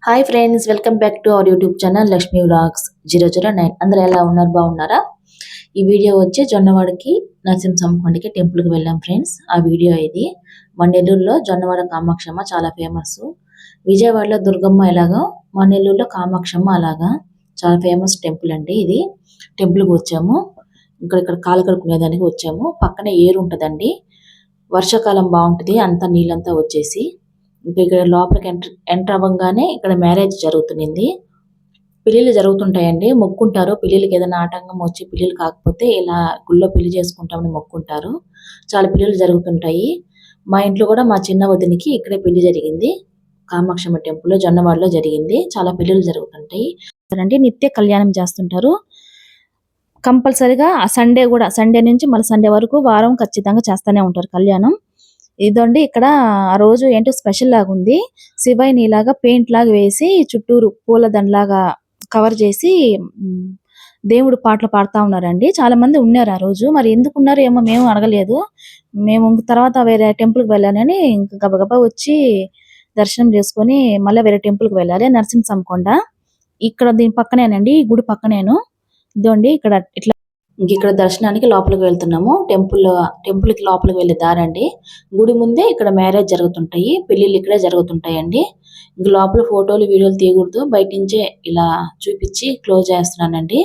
Hi friends, welcome back to our YouTube channel Lakshmi vlogs 009. అందరూ ఎలా ఉన్నారు? బాగున్నారా? ఈ వీడియో వచ్చి జొన్నవాడకి నరసింహస్వామి టెంపుల్కి వెళ్ళాం ఫ్రెండ్స్. ఆ వీడియో ఇది. మన నెల్లూరులో జొన్నవాడ కామాక్షమ్మ చాలా ఫేమస్. విజయవాడలో దుర్గమ్మ ఎలాగో మన నెల్లూరులో కామాక్షమ్మ అలాగా చాలా ఫేమస్ టెంపుల్ అండి ఇది. టెంపుల్కి వచ్చాము. ఇక్కడ కాలు కడుక్కునేదానికి వచ్చాము. పక్కనే ఏరు ఉంటుందండి. వర్షాకాలం బాగుంటుంది, అంతా నీళ్ళంతా వచ్చేసి. ఇంకా ఇక్కడ లోపలికి ఎంటర్ అవ్వగానే ఇక్కడ మ్యారేజ్ జరుగుతుంది. పెళ్ళిళ్ళు జరుగుతుంటాయండి, మొక్కుంటారు. పెళ్ళిళ్ళకి ఏదైనా ఆటంకం వచ్చి పెళ్ళిళ్ళు కాకపోతే ఇలా గుళ్ళో పెళ్లి చేసుకుంటామని మొక్కుంటారు. చాలా పెళ్ళిళ్ళు జరుగుతుంటాయి. మా ఇంట్లో కూడా మా చిన్న వదినికి ఇక్కడే పెళ్లి జరిగింది. కామాక్షమ్మ టెంపుల్ జొన్నవాడలో జరిగింది. చాలా పెళ్ళిళ్ళు జరుగుతుంటాయి. అంటే నిత్య కళ్యాణం చేస్తుంటారు. కంపల్సరిగా ఆ సండే నుంచి మళ్ళీ సండే వరకు వారం ఖచ్చితంగా చేస్తూనే ఉంటారు కళ్యాణం. ఇదండి ఇక్కడ ఆ రోజు ఏంటో స్పెషల్ లాగా ఉంది. శివయ్యని ఇలాగా పెయింట్ లాగా వేసి చుట్టూరు పూలదండలాగా కవర్ చేసి దేవుడు పాటలు పాడుతా ఉన్నారండి. చాలా మంది ఉన్నారు ఆ రోజు. మరి ఎందుకు ఉన్నారు ఏమో మేము అడగలేదు. మేము తర్వాత వేరే టెంపుల్కి వెళ్ళాలని ఇంకా గబగబా వచ్చి దర్శనం చేసుకొని మళ్ళీ వేరే టెంపుల్కి వెళ్ళాలి. నరసింహస్వామి కొండ ఇక్కడ దీని పక్కనేనండి, ఈ గుడి పక్కనేను. ఇదండి ఇక్కడ ఇట్లా ఇక్కడ దర్శనానికి లోపలికి వెళ్తున్నాము. టెంపుల్కి లోపలికి వెళ్ళే దారండి. గుడి ముందే ఇక్కడ మ్యారేజ్ జరుగుతుంటాయి, పెళ్లిళ్ళు ఇక్కడే జరుగుతుంటాయండి. ఇంక లోపల ఫోటోలు వీడియోలు తీయకూడదు, బయట నుంచే ఇలా చూపించి క్లోజ్ చేస్తున్నానండి.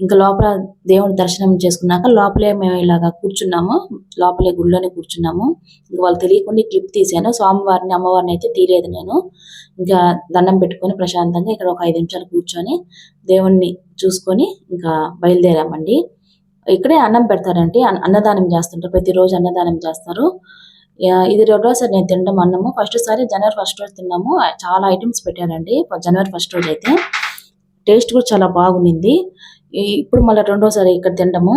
ఇంకా లోపల దేవుని దర్శనం చేసుకున్నాక లోపలే మేము ఇలాగా కూర్చున్నాము. లోపలే గుడిలోనే కూర్చున్నాము. ఇంకా వాళ్ళు తెలియకుండా క్లిప్ తీసాను. స్వామివారిని అమ్మవారిని అయితే తీయలేదు నేను. ఇంకా దండం పెట్టుకొని ప్రశాంతంగా ఇక్కడ ఒక 5 నిమిషాలు కూర్చొని దేవుణ్ణి చూసుకొని ఇంకా బయలుదేరామండి. ఇక్కడే అన్నం పెడతారండి, అన్నదానం చేస్తుంటారు. ప్రతిరోజు అన్నదానం చేస్తారు. ఇది రెండోసారి నేను తినడం అన్నము. ఫస్ట్ సారి జనవరి 1 రోజు తిన్నాము. చాలా ఐటమ్స్ పెట్టారండి జనవరి 1 రోజు అయితే. టేస్ట్ కూడా చాలా బాగుంది. ఇప్పుడు మళ్ళీ రెండోసారి ఇక్కడ తినడము.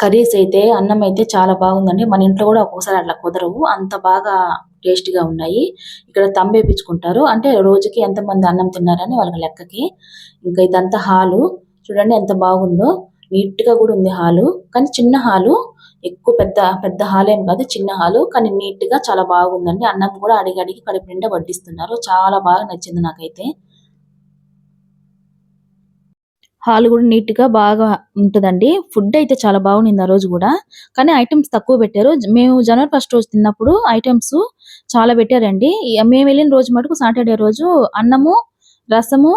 కర్రీస్ అయితే అన్నం అయితే చాలా బాగుందండి. మన ఇంట్లో కూడా ఒక్కొక్కసారి అట్లా కుదరవు, అంత బాగా టేస్ట్గా ఉన్నాయి. ఇక్కడ తంబేపించుకుంటారు, అంటే రోజుకి ఎంతమంది అన్నం తిన్నారని వాళ్ళకి లెక్కకి. ఇంకా ఇదంతా హాలు చూడండి ఎంత బాగుందో. నీట్ గా కూడా ఉంది హాలు, కానీ చిన్న హాలు. ఎక్కువ పెద్ద హాల్ ఏం కాదు, చిన్న హాలు, కానీ నీట్ గా చాలా బాగుందండి. అన్నం కూడా అడిగి కడుపు నిండా వడ్డిస్తున్నారు. చాలా బాగా నచ్చింది నాకైతే. హాల్ కూడా నీట్ గా బాగా ఉంటుందండి. ఫుడ్ అయితే చాలా బాగుంది ఆ రోజు కూడా, కానీ ఐటమ్స్ తక్కువ పెట్టారు. మేము జనవరి 1 రోజు తిన్నప్పుడు ఐటమ్స్ చాలా పెట్టారండి. మేము వెళ్ళిన రోజు మటుకు సాటర్డే రోజు అన్నము, రసము,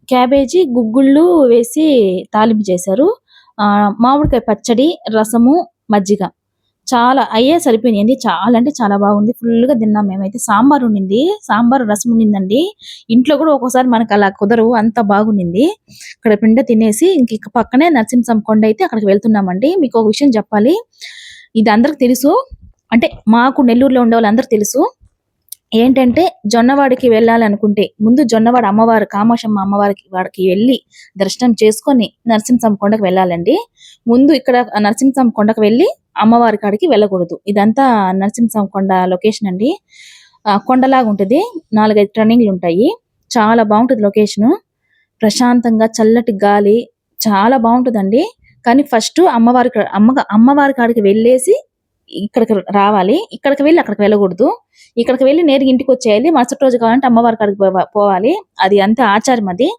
క్యాబేజీ గుగ్గుళ్ళు వేసి తాలింపు చేశారు. మామిడికాయ పచ్చడి, రసము, మజ్జిగ చాలా అయ్యే సరిపోయింది. చాలా అంటే చాలా బాగుంది. ఫుల్ గా తిన్నాం మేమైతే. సాంబార్ ఉండింది, సాంబార్ రసం ఉండిందండి. ఇంట్లో కూడా ఒక్కోసారి మనకు అలా కుదరవు, అంత బాగుండింది. ఇక్కడ పిండ తినేసి ఇంక పక్కనే నరసింహస్వామి కొండ అయితే అక్కడికి వెళ్తున్నామండి. మీకు ఒక విషయం చెప్పాలి, ఇది అందరికి తెలుసు, అంటే మాకు నెల్లూరులో ఉండే వాళ్ళందరూ తెలుసు. ఏంటంటే జొన్నవాడికి వెళ్ళాలనుకుంటే ముందు జొన్నవాడ అమ్మవారు కామాక్షమ్మ వాడికి వెళ్ళి దర్శనం చేసుకొని నరసింహస్వామి కొండకు వెళ్ళాలండి. ముందు ఇక్కడ నరసింహస్వామి కొండకు వెళ్ళి అమ్మవారి కాడికి వెళ్ళకూడదు. ఇదంతా నరసింహస్వామి కొండ లొకేషన్ అండి. కొండలాగా ఉంటుంది, 4-5 టర్నింగ్లు ఉంటాయి. చాలా బాగుంటుంది లొకేషన్. ప్రశాంతంగా చల్లటి గాలి చాలా బాగుంటుందండి. కానీ ఫస్ట్ అమ్మవారి కాడికి వెళ్ళేసి ఇక్కడికి రావాలి. ఇక్కడికి వెళ్ళి అక్కడికి వెళ్ళకూడదు. ఇక్కడికి వెళ్ళి నేరుగా ఇంటికి వచ్చేయాలి. మరుసటి రోజు కావాలంటే అమ్మవారి కాడికి పోవాలి. అది అంతే ఆచారం. అది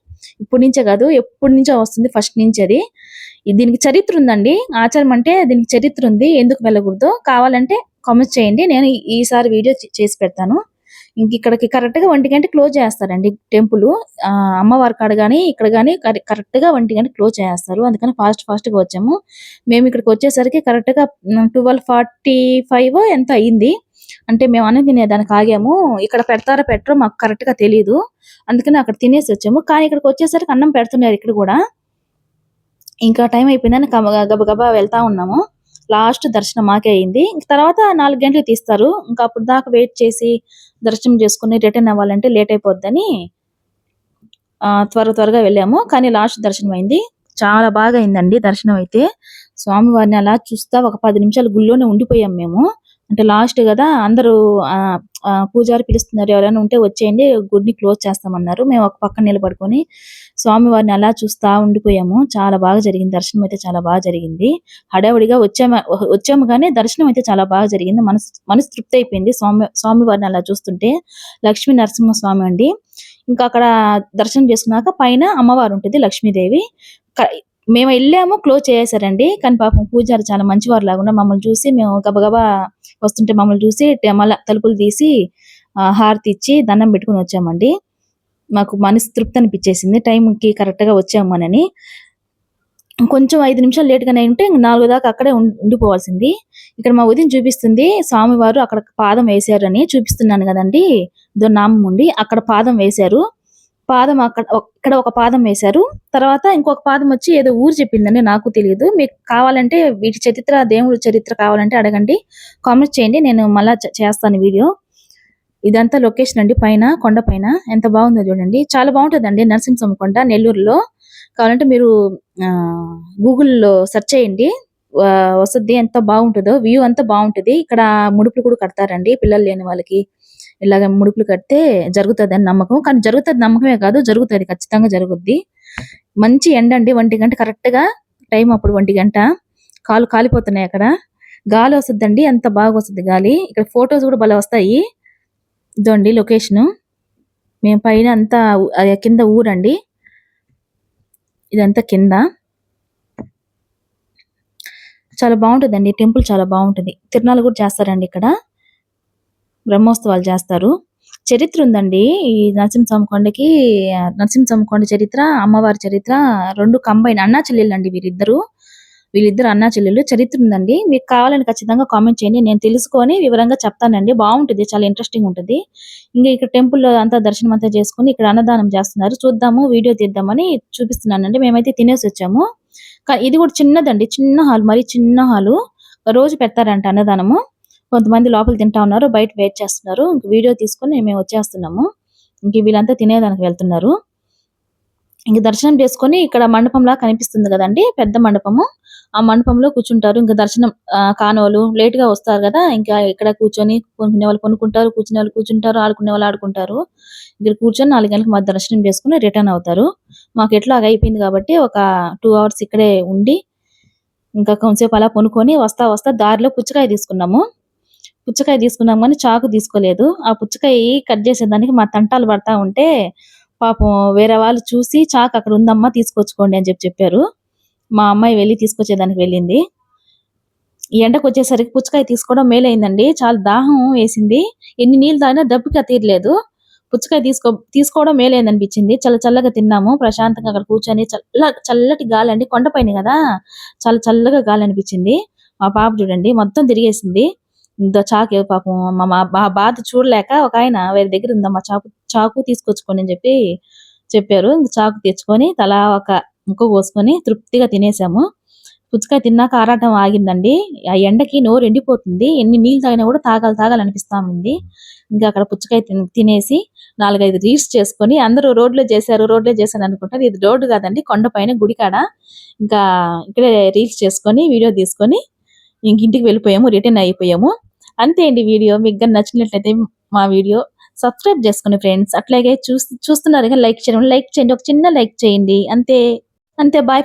ఇప్పటి నుంచే కాదు, ఎప్పటి నుంచో వస్తుంది, ఫస్ట్ నుంచి. అది దీనికి చరిత్ర ఉందండి. ఆచారం అంటే దీనికి చరిత్ర ఉంది. ఎందుకు వెళ్ళకూడదు కావాలంటే కామెంట్స్ చేయండి, నేను ఈసారి వీడియో చేసి పెడతాను. ఇంక ఇక్కడికి కరెక్ట్ గా 1 గంట క్లోజ్ చేస్తారండి టెంపుల్. అమ్మవారి కాడ గానీ ఇక్కడ గానీ కరెక్ట్ గా 1 గంట క్లోజ్ చేస్తారు. అందుకని ఫాస్ట్ గా వచ్చాము. మేము ఇక్కడికి వచ్చేసరికి కరెక్ట్ గా 12:45 ఎంత అయింది. అంటే మేము అన్నం తినేదానికి ఆగాము. ఇక్కడ పెడతారో పెట్టరో మాకు కరెక్ట్ గా తెలియదు, అందుకని అక్కడ తినేసి వచ్చాము. కానీ ఇక్కడికి వచ్చేసరికి అన్నం పెడుతున్నారు ఇక్కడ కూడా. ఇంకా టైం అయిపోయిందని గబగబా వెళ్తా ఉన్నాము. లాస్ట్ దర్శనం మాకే అయింది. ఇంక తర్వాత 4 గంటలు తీస్తారు. ఇంకా అప్పుడు దాకా వెయిట్ చేసి దర్శనం చేసుకుని రిటర్న్ అవ్వాలంటే లేట్ అయిపోద్దని త్వరగా వెళ్ళాము. కానీ లాస్ట్ దర్శనం అయింది. చాలా బాగా అయిందండి దర్శనం అయితే. స్వామివారిని అలా చూస్తా ఒక 10 నిమిషాలు గుళ్ళోనే ఉండిపోయాం మేము. అంటే లాస్ట్ కదా అందరూ పూజారి పిలుస్తున్నారు, ఎవరైనా ఉంటే వచ్చేయండి, గుడిని క్లోజ్ చేస్తామన్నారు. మేము ఒక పక్కన నిలబడుకొని స్వామివారిని అలా చూస్తా ఉండిపోయాము. చాలా బాగా జరిగింది, దర్శనం అయితే చాలా బాగా జరిగింది. హడావుడిగా వచ్చాము కానీ దర్శనం అయితే చాలా బాగా జరిగింది. మనసు తృప్తి అయిపోయింది స్వామివారిని అలా చూస్తుంటే. లక్ష్మీ నరసింహస్వామి అండి. ఇంకా అక్కడ దర్శనం చేసుకున్నాక పైన అమ్మవారు ఉంటుంది, లక్ష్మీదేవి. మేము వెళ్ళాము, క్లోజ్ చేసేసారండి. కానీ పాపం పూజారి చాలా మంచివారు లాగా మమ్మల్ని చూసి, మేము గబగబా వస్తుంటే మమ్మల్ని చూసి మళ్ళా తలుపులు తీసి హారతి ఇచ్చి దండం పెట్టుకుని వచ్చామండి. మాకు మనసు తృప్తి అనిపించేసింది, టైంకి కరెక్ట్ గా వచ్చామనని. కొంచెం 5 నిమిషాలు లేట్ గానే ఉంటే 4 దాకా అక్కడే ఉండిపోవాల్సింది. ఇక్కడ మా వదిన చూపిస్తుంది, స్వామివారు అక్కడ పాదం వేశారు అని చూపిస్తున్నాను కదండి. నామం ఉండి అక్కడ పాదం వేశారు. పాదం ఇక్కడ ఒక పాదం వేశారు. తర్వాత ఇంకొక పాదం వచ్చి ఏదో ఊరు చెప్పిందండి, నాకు తెలియదు. మీకు కావాలంటే వీటి చరిత్ర, దేవుడి చరిత్ర కావాలంటే అడగండి, కామెంట్ చేయండి, నేను మళ్ళా చేస్తాను వీడియో. ఇదంతా లొకేషన్ అండి, పైన కొండ పైన ఎంత బాగుందో చూడండి. చాలా బాగుంటుందండి నరసింహస్వామి కొండ, నెల్లూరులో. కావాలంటే మీరు గూగుల్లో సెర్చ్ చేయండి, వస్తుంది. ఎంత బాగుంటుందో వ్యూ, అంతా బాగుంటుంది. ఇక్కడ ముడుపులు కూడా కడతారండి పిల్లలు లేని వాళ్ళకి. ఇలాగ ముడుపులు కడితే జరుగుతుంది అని నమ్మకం. కానీ జరుగుతుంది నమ్మకమే కాదు, జరుగుతుంది, ఖచ్చితంగా జరుగుద్ది. మంచి ఎండ అండి, 1 గంట కరెక్ట్ గా టైం. అప్పుడు 1 గంట, కాలు కాలిపోతున్నాయి. అక్కడ గాలి వస్తుందండి, ఎంత బాగా వస్తుంది గాలి. ఇక్కడ ఫొటోస్ కూడా భలే వస్తాయి. ఇదండి లొకేషన్. మేము పైన అంతా కింద ఊరండి, ఇదంతా కింద. చాలా బాగుంటుందండి టెంపుల్, చాలా బాగుంటుంది. తిరునాళ్ళు కూడా చేస్తారండి ఇక్కడ, బ్రహ్మోత్సవాలు చేస్తారు. చరిత్ర ఉందండి ఈ నరసింహస్వామి కొండకి. నరసింహస్వామి కొండ చరిత్ర, అమ్మవారి చరిత్ర 2 కంబైన్. అన్నా చెల్లెళ్ళు అండి వీళ్ళిద్దరు అన్నా చెల్లెళ్ళు. చరిత్ర ఉందండి, మీకు కావాలని ఖచ్చితంగా కామెంట్ చేయండి, నేను తెలుసుకొని వివరంగా చెప్తానండి. బాగుంటుంది, చాలా ఇంట్రెస్టింగ్ ఉంటుంది. ఇంకా ఇక్కడ టెంపుల్ అంతా దర్శనం అంతా చేసుకుని ఇక్కడ అన్నదానం చేస్తున్నారు. చూద్దాము, వీడియో తీద్దామని చూపిస్తున్నానండి. మేమైతే తినేసి వచ్చాము. ఇది కూడా చిన్నదండి, చిన్న హాల్, మరి చిన్న హాలు. రోజు పెడతారంట అన్నదానము. కొంతమంది లోపల తింటా ఉన్నారు, బయట వెయిట్ చేస్తున్నారు. ఇంక వీడియో తీసుకొని మేము వచ్చేస్తున్నాము. ఇంక వీళ్ళంతా తినేదానికి వెళ్తున్నారు. ఇంక దర్శనం చేసుకొని ఇక్కడ మండపంలా కనిపిస్తుంది కదండి, పెద్ద మండపము. ఆ మండపంలో కూర్చుంటారు. ఇంకా దర్శనం కానోళ్ళు లేట్ గా వస్తారు కదా, ఇంకా ఇక్కడ కూర్చొని కొనుక్కునే వాళ్ళు కొనుక్కుంటారు, కూర్చునే వాళ్ళు కూర్చుంటారు, ఆడుకునే వాళ్ళు ఆడుకుంటారు. ఇక్కడ కూర్చొని 4 గంటలకు మా దర్శనం చేసుకుని రిటర్న్ అవుతారు. మాకు ఎట్లా అయిపోయింది కాబట్టి ఒక 2 hours ఇక్కడే ఉండి ఇంకా కొంతసేపు అలా కొనుక్కొని వస్తా దారిలో పుచ్చకాయ తీసుకున్నాము. పుచ్చకాయ తీసుకున్నాం కానీ చాకు తీసుకోలేదు. ఆ పుచ్చకాయ కట్ చేసేదానికి మా తంటాలు పడతా ఉంటే పాపం వేరే వాళ్ళు చూసి, చాకు అక్కడ ఉందమ్మా తీసుకొచ్చుకోండి అని చెప్పారు. మా అమ్మాయి వెళ్ళి తీసుకొచ్చేదానికి వెళ్ళింది. ఈ ఎండకు వచ్చేసరికి పుచ్చకాయ తీసుకోవడం మేలైందండి, చాలా దాహం వేసింది. ఎన్ని నీళ్ళు తాగినా దప్పిక తీరలేదు. పుచ్చకాయ తీసుకోవడం మేలైంది అనిపించింది. చల్లగా తిన్నాము ప్రశాంతంగా అక్కడ కూర్చొని. చల్లటి గాలి అండి, కొండపైన కదా, చాలా చల్లగా గాలి అనిపించింది. మా పాప చూడండి మొత్తం తిరిగేసింది. చాకు పాపం మా బాధ చూడలేక ఒక ఆయన వేరే దగ్గర ఉందమ్మా చాకు తీసుకొచ్చుకోండి అని చెప్పారు. చాకు తెచ్చుకొని తలా ఒక ముక్క కోసుకొని తృప్తిగా తినేసాము. పుచ్చకాయ తిన్నాక ఆరాటం ఆగిందండి. ఆ ఎండకి నోరు ఎండిపోతుంది, ఎన్ని నీళ్ళు తాగినా కూడా తాగాలనిపిస్తా ఉంది. ఇంకా అక్కడ పుచ్చకాయ తినేసి 4-5 రీల్స్ చేసుకొని, అందరూ రోడ్లో చేశారు అనుకుంటారు. ఇది రోడ్డు కాదండి, కొండపైన గుడికాడ. ఇంకా ఇక్కడే రీల్స్ చేసుకొని వీడియో తీసుకొని ఇంటికి వెళ్ళిపోయాము, రిటర్న్ అయిపోయాము. అంతే అండి వీడియో. మీకు నచ్చినట్లయితే మా వీడియో సబ్స్క్రైబ్ చేసుకోండి ఫ్రెండ్స్. అట్లాగే చూస్తున్నారు లైక్ చేయండి, ఒక చిన్న లైక్ చేయండి. అంతే. బాయ్.